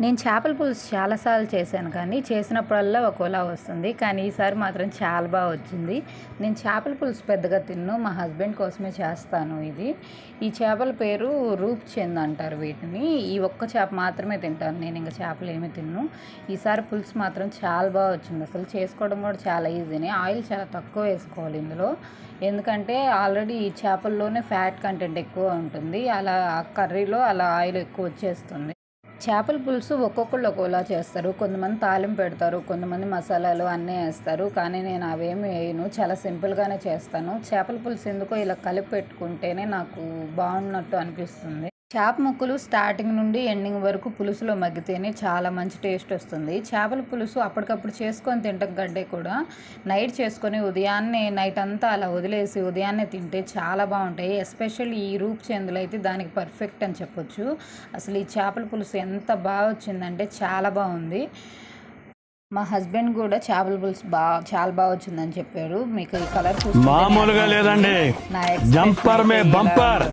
నేను చేపల పులుసు చాలాసార్లు చేశాను కానీ చేసినప్పుడల్లా ఒక్కోలా వస్తుంది. కానీ ఈసారి మాత్రం చాలా బాగా వచ్చింది. నేను చేపల పులుసు పెద్దగా తిన్ను, మా హస్బెండ్ కోసమే చేస్తాను ఇది. ఈ చేపల పేరు రూప్చంద్ అంటారు వీటిని. ఈ ఒక్క చేప మాత్రమే తింటాను నేను, ఇంకా చేపలు ఏమీ తిన్ను. ఈసారి పులుసు మాత్రం చాలా బాగా వచ్చింది. అసలు చేసుకోవడం కూడా చాలా ఈజీనే. ఆయిల్ చాలా తక్కువ వేసుకోవాలి ఇందులో, ఎందుకంటే ఆల్రెడీ ఈ చేపల్లోనే ఫ్యాట్ కంటెంట్ ఎక్కువ ఉంటుంది. అలా కర్రీలో అలా ఆయిల్ ఎక్కువ వచ్చేస్తుంది. చేపల పులుసు ఒక్కొక్కళ్ళు ఒక్కోలా చేస్తారు. కొంతమంది తాలింపు పెడతారు, కొంతమంది మసాలాలు అన్నీ వేస్తారు. కానీ నేను అవేమి వేయను, చాలా సింపుల్గానే చేస్తాను. చేపల పులుసు ఎందుకో ఇలా కలిపి పెట్టుకుంటేనే నాకు బాగున్నట్టు అనిపిస్తుంది. చేప ముక్కలు స్టార్టింగ్ నుండి ఎండింగ్ వరకు పులుసులో మగ్గితేనే చాలా మంచి టేస్ట్ వస్తుంది. చేపల పులుసు అప్పటికప్పుడు చేసుకొని తినటం కంటే కూడా నైట్ చేసుకొని ఉదయాన్నే నైట్ అంతా అలా వదిలేసి ఉదయాన్నే తింటే చాలా బాగుంటాయి. ఎస్పెషల్లీ ఈ రూప్చందులు అయితే దానికి పర్ఫెక్ట్ అని చెప్పొచ్చు. అసలు ఈ చేపల పులుసు ఎంత బాగా వచ్చిందంటే చాలా బాగుంది. మా హస్బెండ్ కూడా చేపల పులుసు చాలా బాగా వచ్చిందని చెప్పారు. మీకు ఈ కలర్ మామూలుగా లేదండి, జంపర్ మే బంపర్.